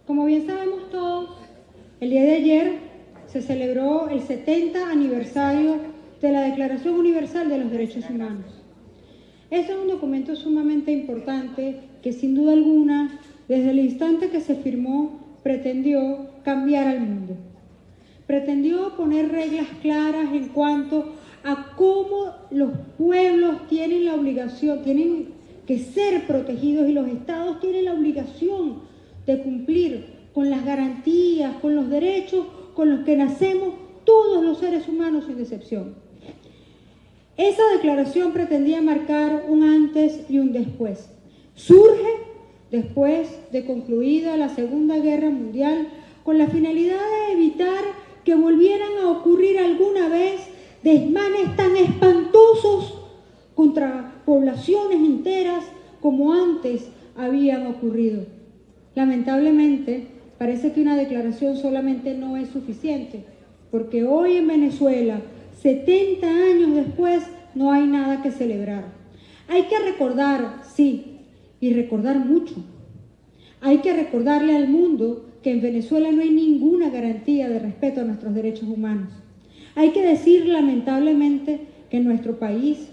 Como bien sabemos todos, el día de ayer se celebró el 70 aniversario de la Declaración Universal de los Derechos Humanos. Este es un documento sumamente importante que, sin duda alguna, desde el instante que se firmó, pretendió cambiar al mundo. Pretendió poner reglas claras en cuanto a cómo los pueblos tienen la obligación, tienen que ser protegidos, y los estados tienen la obligación de cumplir con las garantías, con los derechos con los que nacemos todos los seres humanos sin excepción. Esa declaración pretendía marcar un antes y un después. Surge después de concluida la Segunda Guerra Mundial con la finalidad de evitar que volvieran a ocurrir alguna vez desmanes tan espantosos contra poblaciones enteras como antes habían ocurrido. Lamentablemente, parece que una declaración solamente no es suficiente, porque hoy en Venezuela, 70 años después, no hay nada que celebrar. Hay que recordar, sí, y recordar mucho. Hay que recordarle al mundo que en Venezuela no hay ninguna garantía de respeto a nuestros derechos humanos. Hay que decir, lamentablemente, que en nuestro país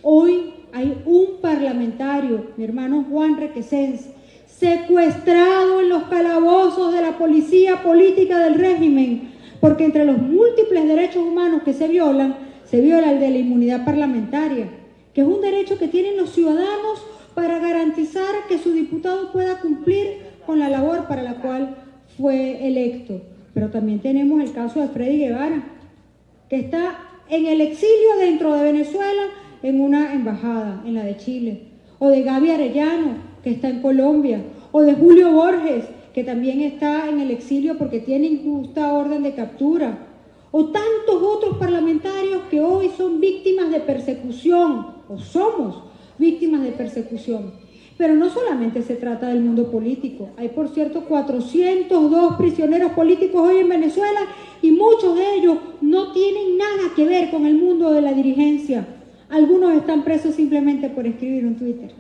hoy hay un parlamentario, mi hermano Juan Requesens, secuestrado en los calabozos de la policía política del régimen, porque entre los múltiples derechos humanos que se viola el de la inmunidad parlamentaria, que es un derecho que tienen los ciudadanos para garantizar que su diputado pueda cumplir con la labor para la cual fue electo. Pero también tenemos el caso de Freddy Guevara, que está en el exilio dentro de Venezuela en una embajada, en la de Chile, o de Gaby Arellano, que está en Colombia, o de Julio Borges, que también está en el exilio porque tiene injusta orden de captura, o tantos otros parlamentarios que hoy son víctimas de persecución, o somos víctimas de persecución. Pero no solamente se trata del mundo político. Hay, por cierto, 402 prisioneros políticos hoy en Venezuela, y muchos de ellos no tienen nada que ver con el mundo de la dirigencia. Algunos están presos simplemente por escribir un Twitter.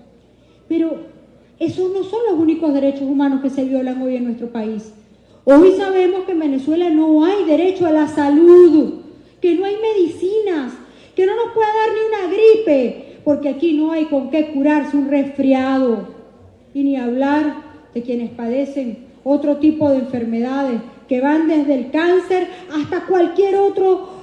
Pero esos no son los únicos derechos humanos que se violan hoy en nuestro país. Hoy sabemos que en Venezuela no hay derecho a la salud, que no hay medicinas, que no nos puede dar ni una gripe, porque aquí no hay con qué curarse un resfriado. Y ni hablar de quienes padecen otro tipo de enfermedades, que van desde el cáncer hasta cualquier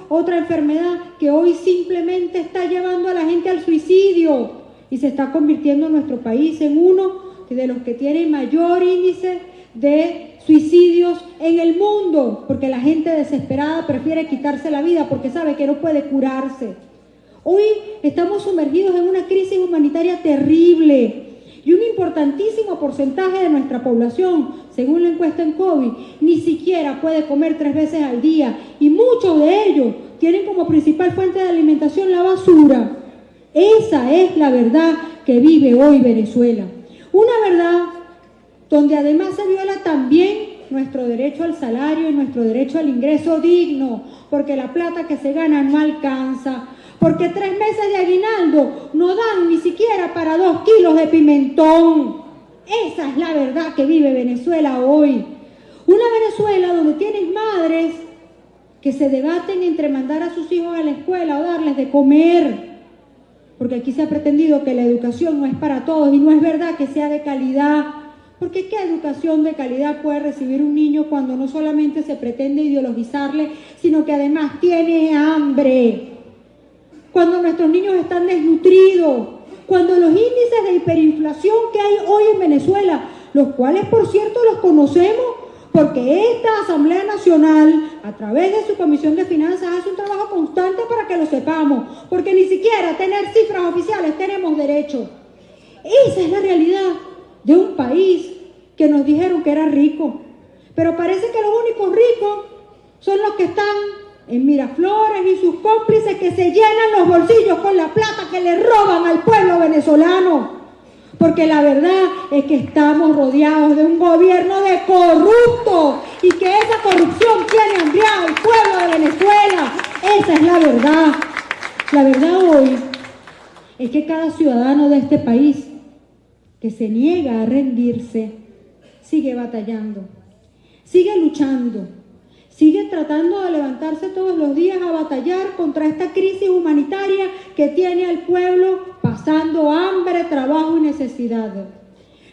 otra enfermedad que hoy simplemente está llevando a la gente al suicidio, y se está convirtiendo nuestro país en uno de los que tiene mayor índice de suicidios en el mundo, porque la gente desesperada prefiere quitarse la vida porque sabe que no puede curarse. Hoy estamos sumergidos en una crisis humanitaria terrible, y un importantísimo porcentaje de nuestra población, según la encuesta en COVID, ni siquiera puede comer 3 veces al día, y muchos de ellos tienen como principal fuente de alimentación la basura. Esa es la verdad que vive hoy Venezuela. Una verdad donde además se viola también nuestro derecho al salario y nuestro derecho al ingreso digno, porque la plata que se gana no alcanza, porque 3 meses de aguinaldo no dan ni siquiera para 2 kilos de pimentón. Esa es la verdad que vive Venezuela hoy. Una Venezuela donde tienen madres que se debaten entre mandar a sus hijos a la escuela o darles de comer, porque aquí se ha pretendido que la educación no es para todos, y no es verdad que sea de calidad. Porque ¿qué educación de calidad puede recibir un niño cuando no solamente se pretende ideologizarle, sino que además tiene hambre? Cuando nuestros niños están desnutridos, cuando los índices de hiperinflación que hay hoy en Venezuela, los cuales por cierto los conocemos porque esta Asamblea Nacional, a través de su Comisión de Finanzas, hace un trabajo constante para que lo sepamos, porque ni siquiera a tener cifras oficiales tenemos derecho. Esa es la realidad de un país que nos dijeron que era rico, pero parece que los únicos ricos son los que están en Miraflores y sus cómplices, que se llenan los bolsillos con la plata que le roban al pueblo venezolano, porque la verdad es que estamos rodeados de un gobierno de corruptos, y que esa corrupción tiene hambriado al pueblo de Venezuela. Esa es la verdad. La verdad hoy es que cada ciudadano de este país que se niega a rendirse sigue batallando. sigue luchando, sigue tratando de levantarse todos los días a batallar contra esta crisis humanitaria que tiene al pueblo pasando hambre, trabajo y necesidad.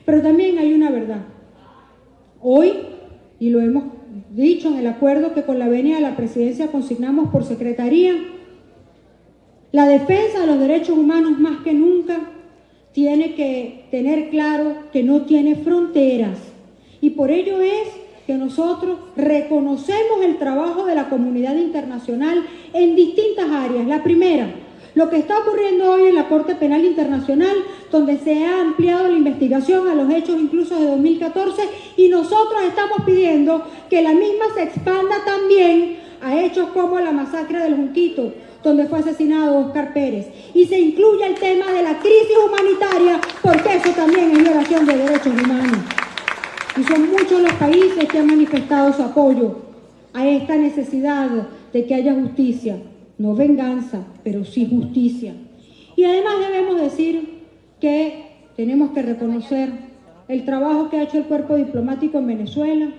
Pero también hay una verdad. Hoy, y lo hemos dicho en el acuerdo que con la venia de la presidencia consignamos por secretaría, la defensa de los derechos humanos más que nunca tiene que tener claro que no tiene fronteras. Y por ello es que nosotros reconocemos el trabajo de la comunidad internacional en distintas áreas. La primera, lo que está ocurriendo hoy en la Corte Penal Internacional, donde se ha ampliado la investigación a los hechos incluso de 2014, y nosotros estamos pidiendo que la misma se expanda también a hechos como la masacre del Junquito, donde fue asesinado Óscar Pérez, y se incluya el tema de la crisis humanitaria, porque eso también es violación de derechos humanos. Y son muchos los países que han manifestado su apoyo a esta necesidad de que haya justicia, no venganza, pero sí justicia. Y además debemos decir que tenemos que reconocer el trabajo que ha hecho el cuerpo diplomático en Venezuela,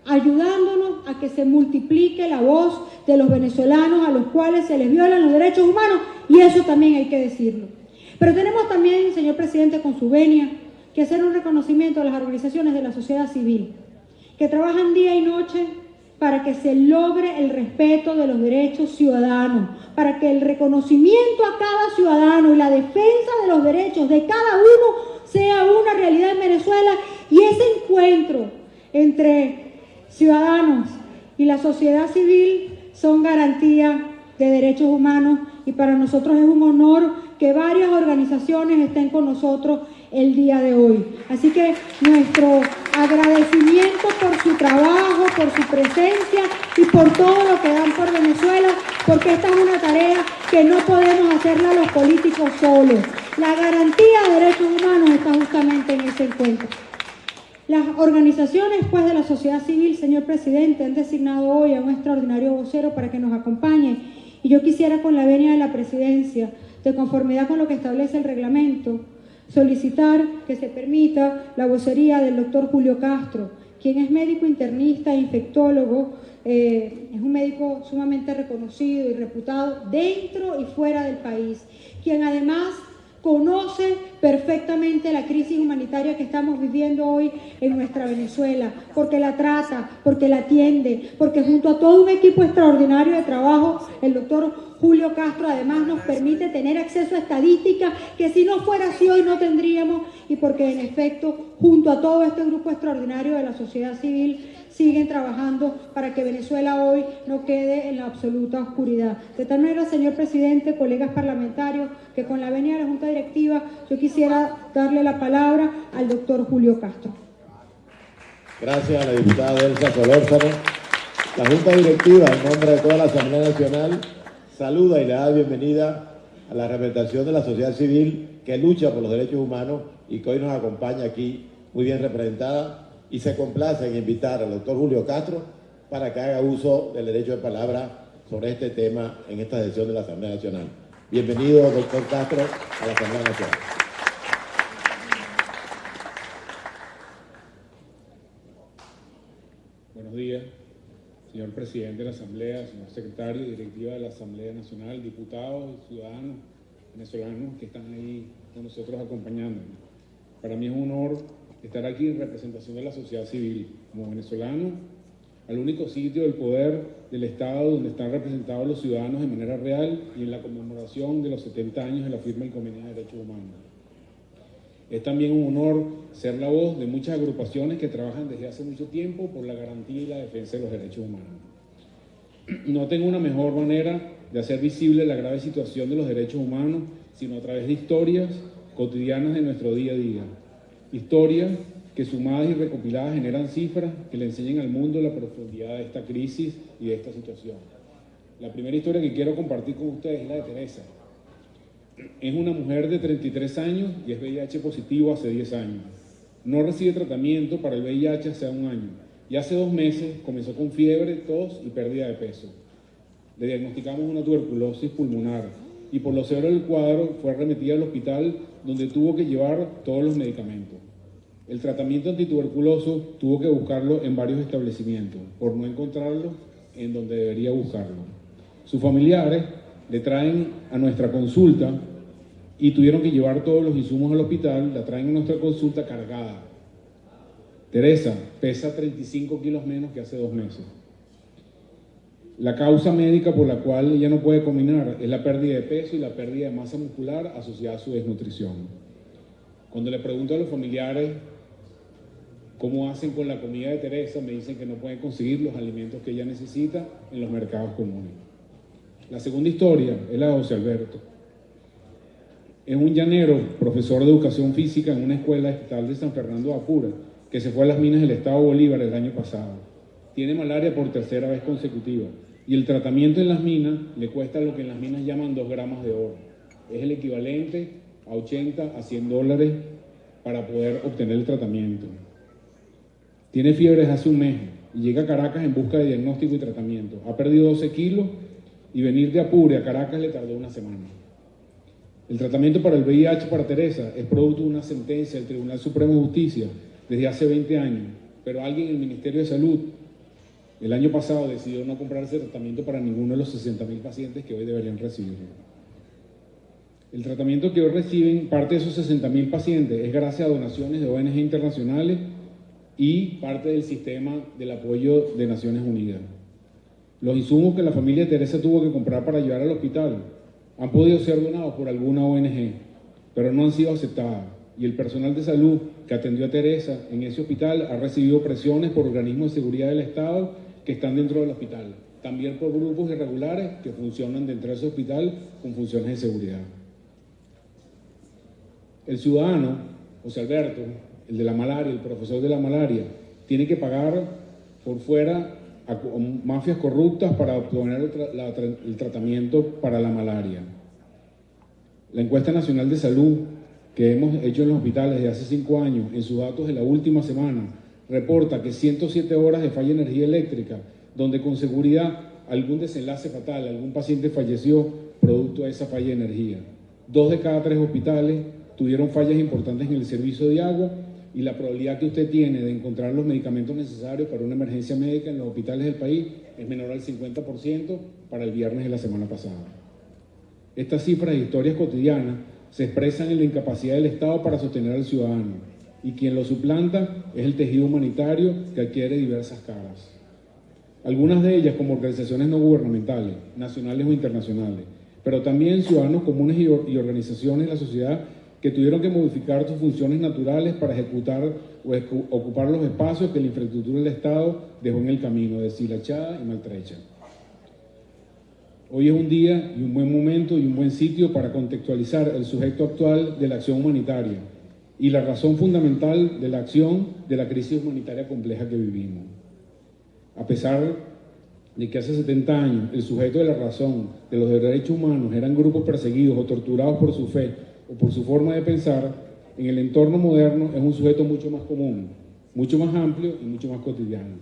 ayudándonos a que se multiplique la voz de los venezolanos a los cuales se les violan los derechos humanos, y eso también hay que decirlo. Pero tenemos también, señor presidente, con su venia, que hacer un reconocimiento a las organizaciones de la sociedad civil, que trabajan día y noche para que se logre el respeto de los derechos ciudadanos, para que el reconocimiento a cada ciudadano y la defensa de los derechos de cada uno sea una realidad en Venezuela, y ese encuentro entre ciudadanos y la sociedad civil son garantía de derechos humanos, y para nosotros es un honor que varias organizaciones estén con nosotros el día de hoy. Así que nuestro agradecimiento por su trabajo, por su presencia y por todo lo que dan por Venezuela, porque esta es una tarea que no podemos hacerla los políticos solos. La garantía de derechos humanos está justamente en ese encuentro. Las organizaciones, pues, de la sociedad civil, señor presidente, han designado hoy a un extraordinario vocero para que nos acompañe, y yo quisiera, con la venia de la presidencia, de conformidad con lo que establece el reglamento, solicitar que se permita la vocería del doctor Julio Castro, quien es médico internista e infectólogo, es un médico sumamente reconocido y reputado dentro y fuera del país, quien además conoce perfectamente la crisis humanitaria que estamos viviendo hoy en nuestra Venezuela, porque la trata, porque la atiende, porque junto a todo un equipo extraordinario de trabajo, el doctor Julio Castro además nos permite tener acceso a estadísticas que si no fuera así hoy no tendríamos, y porque en efecto junto a todo este grupo extraordinario de la sociedad civil siguen trabajando para que Venezuela hoy no quede en la absoluta oscuridad. De tal manera, señor presidente, colegas parlamentarios, que con la venia de la Junta Directiva yo quisiera darle la palabra al doctor Julio Castro. Gracias a la diputada Elsa Solórzano. La Junta Directiva, en nombre de toda la Asamblea Nacional, saluda y le da bienvenida a la representación de la sociedad civil que lucha por los derechos humanos y que hoy nos acompaña aquí muy bien representada, y se complace en invitar al doctor Julio Castro para que haga uso del derecho de palabra sobre este tema en esta sesión de la Asamblea Nacional. Bienvenido, doctor Castro, a la Asamblea Nacional. Buenos días, señor presidente de la Asamblea, señor secretario y directiva de la Asamblea Nacional, diputados y ciudadanos venezolanos que están ahí con nosotros acompañándonos. Para mí es un honor estar aquí en representación de la sociedad civil, como venezolano, al único sitio del poder del Estado donde están representados los ciudadanos de manera real, y en la conmemoración de los 70 años de la firma del Convenio de Derechos Humanos. Es también un honor ser la voz de muchas agrupaciones que trabajan desde hace mucho tiempo por la garantía y la defensa de los derechos humanos. No tengo una mejor manera de hacer visible la grave situación de los derechos humanos, sino a través de historias cotidianas de nuestro día a día. Historias que, sumadas y recopiladas, generan cifras que le enseñen al mundo la profundidad de esta crisis y de esta situación. La primera historia que quiero compartir con ustedes es la de Teresa. Es una mujer de 33 años y es VIH positivo hace 10 años. No recibe tratamiento para el VIH hace un año, y hace 2 meses comenzó con fiebre, tos y pérdida de peso. Le diagnosticamos una tuberculosis pulmonar y por lo severo del cuadro fue remitida al hospital, donde tuvo que llevar todos los medicamentos. El tratamiento antituberculoso tuvo que buscarlo en varios establecimientos, por no encontrarlo en donde debería buscarlo. Sus familiares le traen a nuestra consulta y tuvieron que llevar todos los insumos al hospital, la traen a nuestra consulta cargada. Teresa pesa 35 kilos menos que hace 2 meses. La causa médica por la cual ella no puede caminar es la pérdida de peso y la pérdida de masa muscular asociada a su desnutrición. Cuando le pregunto a los familiares cómo hacen con la comida de Teresa, me dicen que no pueden conseguir los alimentos que ella necesita en los mercados comunes. La segunda historia es la de José Alberto. Es un llanero, profesor de educación física en una escuela estatal de San Fernando de Apure, que se fue a las minas del estado Bolívar el año pasado. Tiene malaria por 3ª vez consecutiva y el tratamiento en las minas le cuesta lo que en las minas llaman 2 gramos de oro. Es el equivalente a 80 a 100 dólares para poder obtener el tratamiento. Tiene fiebre desde hace un mes y llega a Caracas en busca de diagnóstico y tratamiento. Ha perdido 12 kilos y venir de Apure a Caracas le tardó 1 semana. El tratamiento para el VIH para Teresa es producto de una sentencia del Tribunal Supremo de Justicia desde hace 20 años, pero alguien en el Ministerio de Salud el año pasado decidió no comprar ese tratamiento para ninguno de los 60.000 pacientes que hoy deberían recibirlo. El tratamiento que hoy reciben parte de esos 60.000 pacientes es gracias a donaciones de ONG internacionales y parte del sistema del apoyo de Naciones Unidas. Los insumos que la familia de Teresa tuvo que comprar para llevar al hospital han podido ser donados por alguna ONG, pero no han sido aceptadas. Y el personal de salud que atendió a Teresa en ese hospital ha recibido presiones por organismos de seguridad del Estado que están dentro del hospital, también por grupos irregulares que funcionan dentro de ese hospital con funciones de seguridad. El ciudadano, José Alberto, el de la malaria, el profesor de la malaria, tiene que pagar por fuera a mafias corruptas para obtener el tratamiento para la malaria. La encuesta nacional de salud que hemos hecho en los hospitales desde hace 5 años, en sus datos de la última semana, reporta que 107 horas de falla de energía eléctrica, donde con seguridad algún desenlace fatal, algún paciente falleció producto de esa falla de energía. 2 de cada 3 hospitales tuvieron fallas importantes en el servicio de agua y la probabilidad que usted tiene de encontrar los medicamentos necesarios para una emergencia médica en los hospitales del país es menor al 50% para el viernes de la semana pasada. Estas cifras e historias cotidianas se expresan en la incapacidad del Estado para sostener al ciudadano y quien lo suplanta es el tejido humanitario que adquiere diversas caras. Algunas de ellas como organizaciones no gubernamentales, nacionales o internacionales, pero también ciudadanos comunes y organizaciones de la sociedad que tuvieron que modificar sus funciones naturales para ejecutar o ocupar los espacios que la infraestructura del Estado dejó en el camino, deshilachada y maltrecha. Hoy es un día y un buen momento y un buen sitio para contextualizar el sujeto actual de la acción humanitaria y la razón fundamental de la acción de la crisis humanitaria compleja que vivimos. A pesar de que hace 70 años el sujeto de la razón de los derechos humanos eran grupos perseguidos o torturados por su fe o por su forma de pensar, en el entorno moderno es un sujeto mucho más común, mucho más amplio y mucho más cotidiano.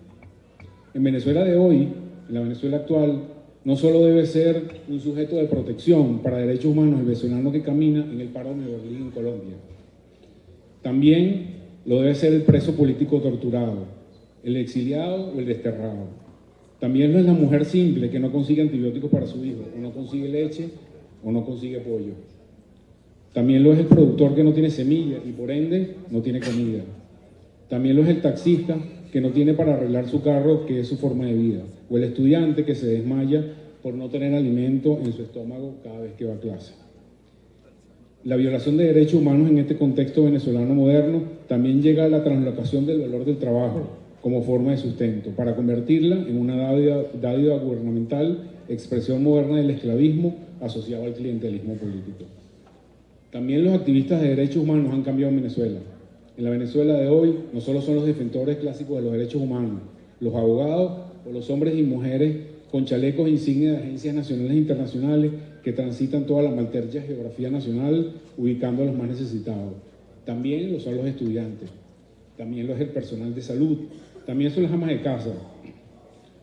En Venezuela de hoy, en la Venezuela actual, no solo debe ser un sujeto de protección para derechos humanos el venezolano que camina en el paro de Berlín en Colombia, también lo debe ser el preso político torturado, el exiliado o el desterrado. También lo es la mujer simple que no consigue antibióticos para su hijo, o no consigue leche, o no consigue pollo. También lo es el productor que no tiene semillas y por ende no tiene comida. También lo es el taxista que no tiene para arreglar su carro, que es su forma de vida, o el estudiante que se desmaya por no tener alimento en su estómago cada vez que va a clase. La violación de derechos humanos en este contexto venezolano moderno también llega a la translocación del valor del trabajo como forma de sustento, para convertirla en una dádiva gubernamental, expresión moderna del esclavismo asociado al clientelismo político. También los activistas de derechos humanos han cambiado en Venezuela. En la Venezuela de hoy no solo son los defensores clásicos de los derechos humanos, los abogados o los hombres y mujeres con chalecos insignia de agencias nacionales e internacionales que transitan toda la maltrecha geografía nacional ubicando a los más necesitados. También lo son los estudiantes, también lo es el personal de salud, también son las amas de casa,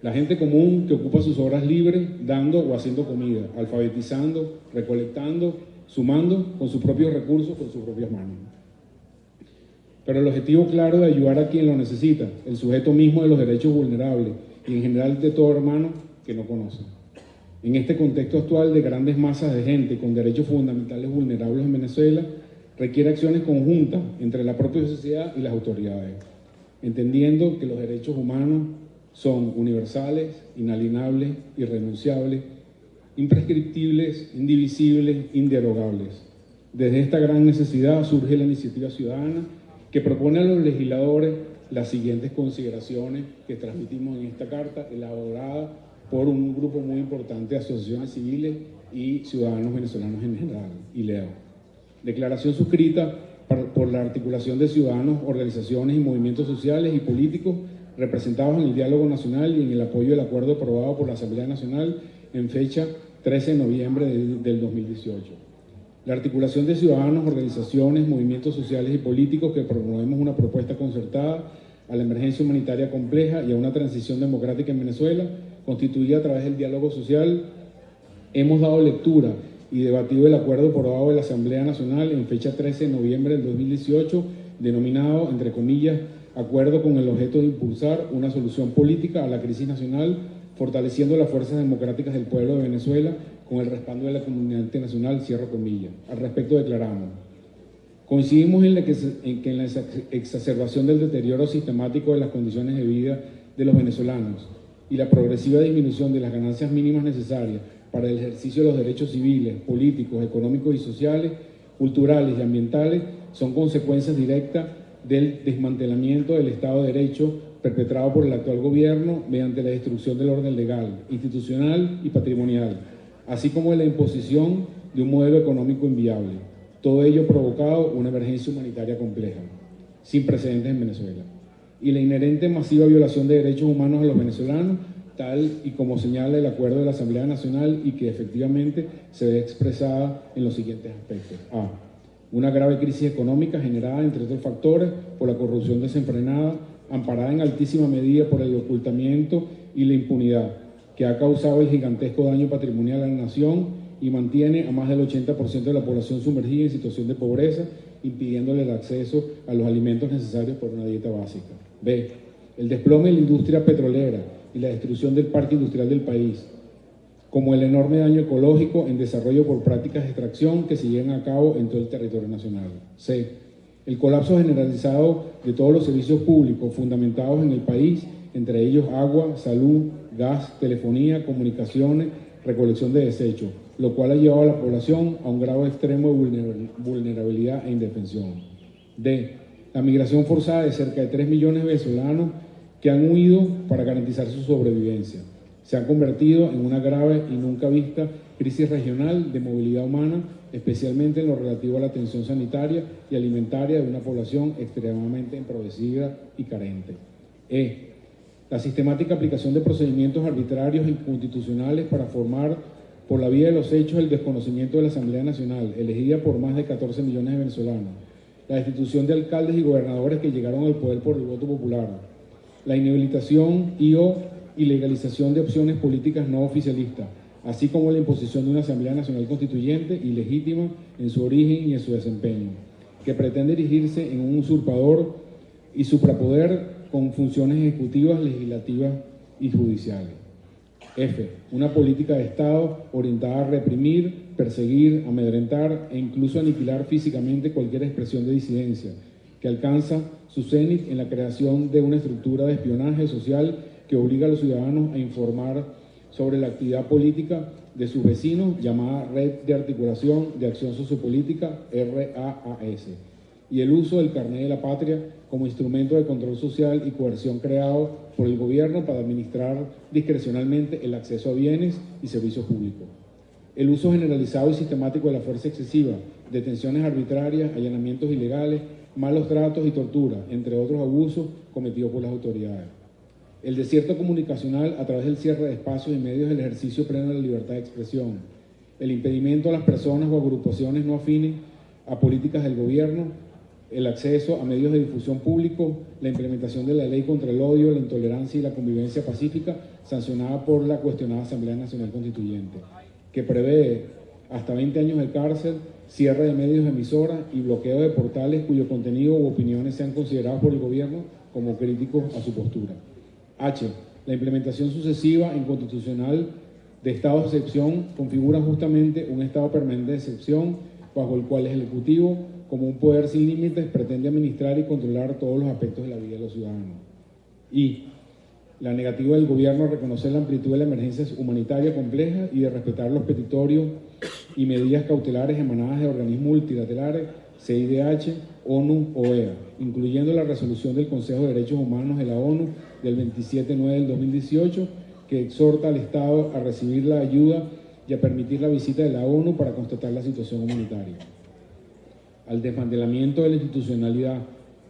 la gente común que ocupa sus horas libres dando o haciendo comida, alfabetizando, recolectando, sumando con sus propios recursos, con sus propias manos. pero el objetivo claro de ayudar a quien lo necesita, el sujeto mismo de los derechos vulnerables y en general de todo hermano que no conoce. En este contexto actual de grandes masas de gente con derechos fundamentales vulnerables en Venezuela, requiere acciones conjuntas entre la propia sociedad y las autoridades, entendiendo que los derechos humanos son universales, inalienables, irrenunciables, imprescriptibles, indivisibles, inderogables. Desde esta gran necesidad surge la iniciativa ciudadana que propone a los legisladores las siguientes consideraciones que transmitimos en esta carta, elaborada por un grupo muy importante de asociaciones civiles y ciudadanos venezolanos en general, y leo. Declaración suscrita por la articulación de ciudadanos, organizaciones y movimientos sociales y políticos representados en el diálogo nacional y en el apoyo del acuerdo aprobado por la Asamblea Nacional en fecha 13 de noviembre del 2018. La articulación de ciudadanos, organizaciones, movimientos sociales y políticos que promovemos una propuesta concertada a la emergencia humanitaria compleja y a una transición democrática en Venezuela, constituida a través del diálogo social, hemos dado lectura y debatido el acuerdo aprobado de la Asamblea Nacional en fecha 13 de noviembre del 2018, denominado, entre comillas, acuerdo con el objeto de impulsar una solución política a la crisis nacional, fortaleciendo las fuerzas democráticas del pueblo de Venezuela con el respaldo de la comunidad internacional, cierro comillas. Al respecto declaramos: coincidimos en que la exacerbación del deterioro sistemático de las condiciones de vida de los venezolanos y la progresiva disminución de las ganancias mínimas necesarias para el ejercicio de los derechos civiles, políticos, económicos y sociales, culturales y ambientales son consecuencias directas del desmantelamiento del Estado de Derecho perpetrado por el actual gobierno mediante la destrucción del orden legal, institucional y patrimonial, así como de la imposición de un modelo económico inviable. Todo ello ha provocado una emergencia humanitaria compleja, sin precedentes en Venezuela, y la inherente masiva violación de derechos humanos a los venezolanos, tal y como señala el acuerdo de la Asamblea Nacional y que efectivamente se ve expresada en los siguientes aspectos. A. Una grave crisis económica generada, entre otros factores, por la corrupción desenfrenada, amparada en altísima medida por el ocultamiento y la impunidad, que ha causado el gigantesco daño patrimonial a la nación y mantiene a más del 80% de la población sumergida en situación de pobreza, impidiéndole el acceso a los alimentos necesarios por una dieta básica. B. El desplome de la industria petrolera y la destrucción del parque industrial del país, como el enorme daño ecológico en desarrollo por prácticas de extracción que se llevan a cabo en todo el territorio nacional. C. El colapso generalizado de todos los servicios públicos fundamentados en el país, entre ellos agua, salud, gas, telefonía, comunicaciones, recolección de desechos, lo cual ha llevado a la población a un grado extremo de vulnerabilidad e indefensión. D. La migración forzada de cerca de 3 millones de venezolanos que han huido para garantizar su sobrevivencia. Se han convertido en una grave y nunca vista crisis regional de movilidad humana, especialmente en lo relativo a la atención sanitaria y alimentaria de una población extremadamente empobrecida y carente. E. La sistemática aplicación de procedimientos arbitrarios e inconstitucionales para formar, por la vía de los hechos, el desconocimiento de la Asamblea Nacional, elegida por más de 14 millones de venezolanos, la destitución de alcaldes y gobernadores que llegaron al poder por el voto popular, la inhabilitación y/o ilegalización de opciones políticas no oficialistas, así como la imposición de una Asamblea Nacional Constituyente ilegítima en su origen y en su desempeño, que pretende erigirse en un usurpador y suprapoder con funciones ejecutivas, legislativas y judiciales. F. Una política de Estado orientada a reprimir, perseguir, amedrentar e incluso aniquilar físicamente cualquier expresión de disidencia, que alcanza su cénit en la creación de una estructura de espionaje social que obliga a los ciudadanos a informar sobre la actividad política de sus vecinos, llamada Red de Articulación de Acción Sociopolítica, RAAS, y el uso del carnet de la patria como instrumento de control social y coerción creado por el gobierno para administrar discrecionalmente el acceso a bienes y servicios públicos. El uso generalizado y sistemático de la fuerza excesiva, detenciones arbitrarias, allanamientos ilegales, malos tratos y tortura, entre otros abusos cometidos por las autoridades. El desierto comunicacional a través del cierre de espacios y medios del ejercicio pleno de la libertad de expresión. El impedimento a las personas o agrupaciones no afines a políticas del gobierno, el acceso a medios de difusión públicos, la implementación de la ley contra el odio, la intolerancia y la convivencia pacífica, sancionada por la cuestionada Asamblea Nacional Constituyente, que prevé hasta 20 años de cárcel, cierre de medios emisoras y bloqueo de portales cuyo contenido u opiniones sean considerados por el gobierno como críticos a su postura. H. La implementación sucesiva e inconstitucional de estados de excepción configura justamente un estado permanente de excepción bajo el cual el Ejecutivo, como un poder sin límites, pretende administrar y controlar todos los aspectos de la vida de los ciudadanos. Y la negativa del gobierno a reconocer la amplitud de la emergencia humanitaria compleja y de respetar los petitorios y medidas cautelares emanadas de organismos multilaterales, CIDH, ONU, OEA, incluyendo la resolución del Consejo de Derechos Humanos de la ONU del 27/9 del 2018, que exhorta al Estado a recibir la ayuda y a permitir la visita de la ONU para constatar la situación humanitaria. Al desmantelamiento de la institucionalidad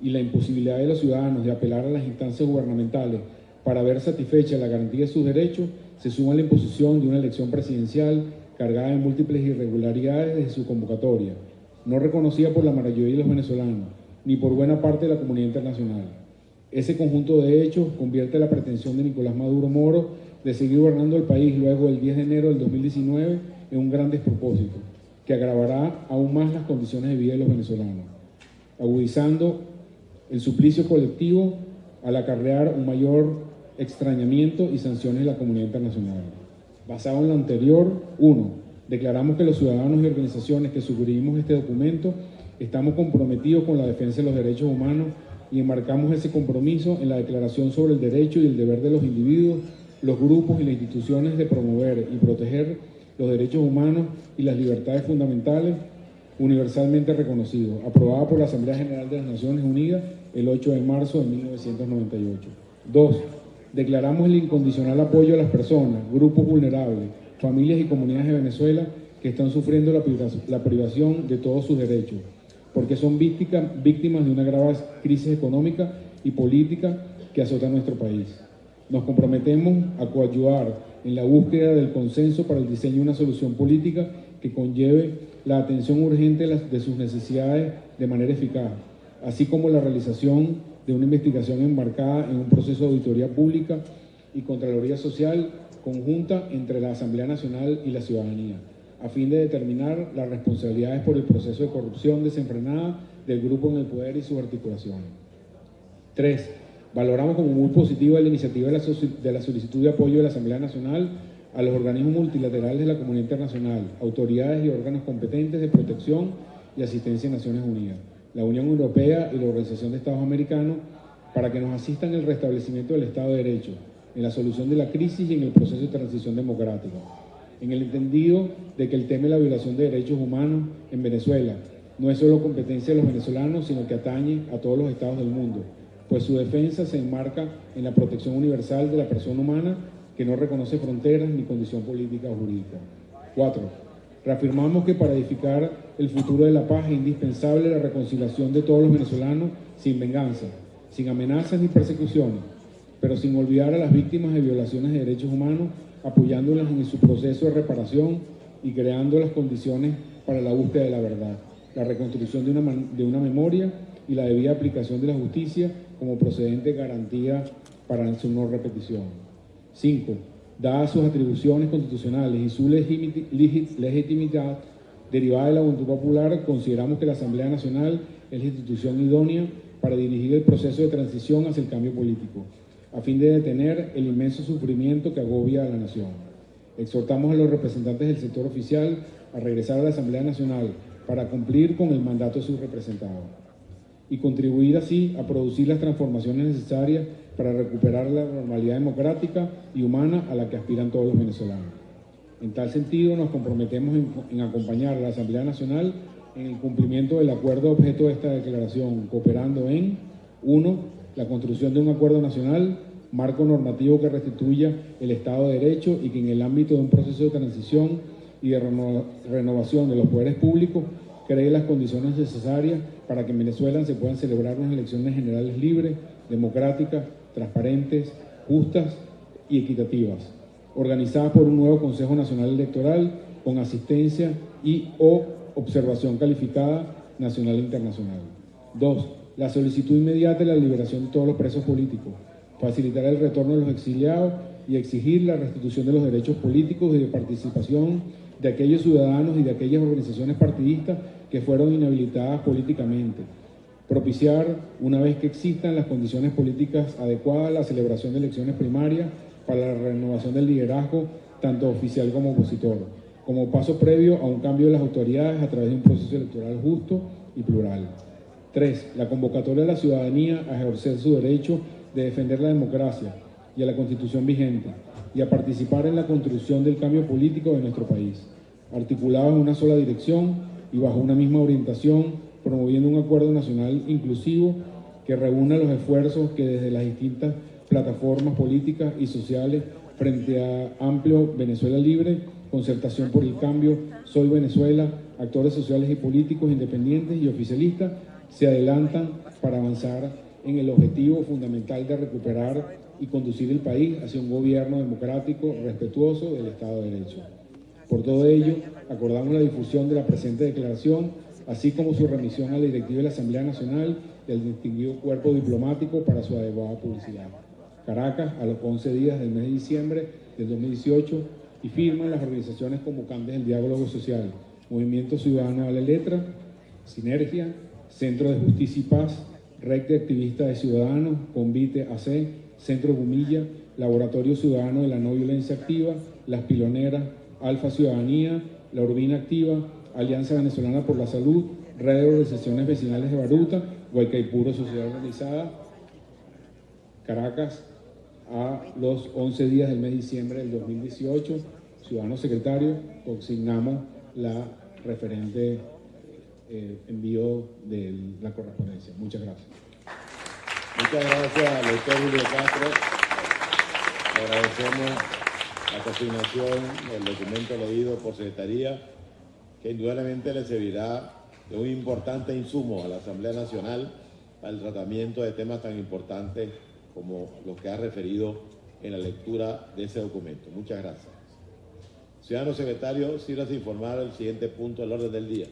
y la imposibilidad de los ciudadanos de apelar a las instancias gubernamentales para ver satisfecha la garantía de sus derechos, se suma la imposición de una elección presidencial cargada de múltiples irregularidades desde su convocatoria, no reconocida por la mayoría de los venezolanos, ni por buena parte de la comunidad internacional. Ese conjunto de hechos convierte la pretensión de Nicolás Maduro Moro de seguir gobernando el país luego del 10 de enero del 2019 en un gran despropósito, que agravará aún más las condiciones de vida de los venezolanos, agudizando el suplicio colectivo al acarrear un mayor extrañamiento y sanciones de la comunidad internacional. Basado en lo anterior, 1. Declaramos que los ciudadanos y organizaciones que suscribimos este documento estamos comprometidos con la defensa de los derechos humanos y enmarcamos ese compromiso en la Declaración sobre el Derecho y el Deber de los individuos, los grupos y las instituciones de promover y proteger los derechos humanos y las libertades fundamentales universalmente reconocidos, aprobada por la Asamblea General de las Naciones Unidas el 8 de marzo de 1998. 2. Declaramos el incondicional apoyo a las personas, grupos vulnerables, familias y comunidades de Venezuela que están sufriendo la privación de todos sus derechos, porque son víctimas de una grave crisis económica y política que azota nuestro país. Nos comprometemos a coadyuvar en la búsqueda del consenso para el diseño de una solución política que conlleve la atención urgente de sus necesidades de manera eficaz, así como la realización de una investigación enmarcada en un proceso de auditoría pública y Contraloría Social conjunta entre la Asamblea Nacional y la ciudadanía, a fin de determinar las responsabilidades por el proceso de corrupción desenfrenada del grupo en el poder y sus articulaciones. 3. Valoramos como muy positiva la iniciativa de la solicitud de apoyo de la Asamblea Nacional a los organismos multilaterales de la comunidad internacional, autoridades y órganos competentes de protección y asistencia en Naciones Unidas, la Unión Europea y la Organización de Estados Americanos, para que nos asistan en el restablecimiento del Estado de Derecho, en la solución de la crisis y en el proceso de transición democrática, en el entendido de que el tema de la violación de derechos humanos en Venezuela no es solo competencia de los venezolanos, sino que atañe a todos los estados del mundo, pues su defensa se enmarca en la protección universal de la persona humana que no reconoce fronteras ni condición política o jurídica. 4. Reafirmamos que para edificar el futuro de la paz es indispensable la reconciliación de todos los venezolanos sin venganza, sin amenazas ni persecuciones, pero sin olvidar a las víctimas de violaciones de derechos humanos, apoyándolas en su proceso de reparación y creando las condiciones para la búsqueda de la verdad, la reconstrucción de una memoria y la debida aplicación de la justicia como procedente garantía para su no repetición. 5. Dadas sus atribuciones constitucionales y su legitimidad derivada de la voluntad popular, consideramos que la Asamblea Nacional es la institución idónea para dirigir el proceso de transición hacia el cambio político, a fin de detener el inmenso sufrimiento que agobia a la nación. Exhortamos a los representantes del sector oficial a regresar a la Asamblea Nacional para cumplir con el mandato de sus representados y contribuir así a producir las transformaciones necesarias para recuperar la normalidad democrática y humana a la que aspiran todos los venezolanos. En tal sentido, nos comprometemos en acompañar a la Asamblea Nacional en el cumplimiento del acuerdo objeto de esta declaración, cooperando en 1. La construcción de un acuerdo nacional, marco normativo que restituya el Estado de Derecho y que en el ámbito de un proceso de transición y de renovación de los poderes públicos cree las condiciones necesarias para que en Venezuela se puedan celebrar unas elecciones generales libres, democráticas, transparentes, justas y equitativas, organizadas por un nuevo Consejo Nacional Electoral con asistencia y/o observación calificada nacional e internacional. 2. La solicitud inmediata de la liberación de todos los presos políticos, facilitar el retorno de los exiliados y exigir la restitución de los derechos políticos y de participación de aquellos ciudadanos y de aquellas organizaciones partidistas que fueron inhabilitadas políticamente. Propiciar, una vez que existan las condiciones políticas adecuadas, la celebración de elecciones primarias para la renovación del liderazgo, tanto oficial como opositor, como paso previo a un cambio de las autoridades a través de un proceso electoral justo y plural. 3. La convocatoria de la ciudadanía a ejercer su derecho de defender la democracia y a la Constitución vigente y a participar en la construcción del cambio político de nuestro país, articulado en una sola dirección y bajo una misma orientación, promoviendo un acuerdo nacional inclusivo que reúna los esfuerzos que desde las distintas plataformas políticas y sociales frente a Amplio Venezuela Libre, Concertación por el Cambio, Soy Venezuela, actores sociales y políticos independientes y oficialistas se adelantan para avanzar en el objetivo fundamental de recuperar y conducir el país hacia un gobierno democrático, respetuoso del Estado de Derecho. Por todo ello, acordamos la difusión de la presente declaración, así como su remisión a la directiva de la Asamblea Nacional y al distinguido cuerpo diplomático para su adecuada publicidad. Caracas, a los 11 días del mes de diciembre del 2018, y firman las organizaciones convocantes del diálogo social, Movimiento Ciudadano a la Letra, Sinergia, Centro de Justicia y Paz, Red de Activistas de Ciudadanos, Convite AC, Centro Gumilla, Laboratorio Ciudadano de la No Violencia Activa, Las Piloneras, Alfa Ciudadanía, La Urbina Activa, Alianza Venezolana por la Salud, Red de Organizaciones Vecinales de Baruta, Guaycaipuro Sociedad Organizada, Caracas, a los 11 días del mes de diciembre del 2018. Ciudadano secretario, consignamos la referente envío de la correspondencia. Muchas gracias. Muchas gracias al doctor Julio Castro. Agradecemos la consignación del documento leído por Secretaría, que indudablemente le servirá de un importante insumo a la Asamblea Nacional para el tratamiento de temas tan importantes como los que ha referido en la lectura de ese documento. Muchas gracias. Ciudadano secretario, sírvase informar el siguiente punto del orden del día.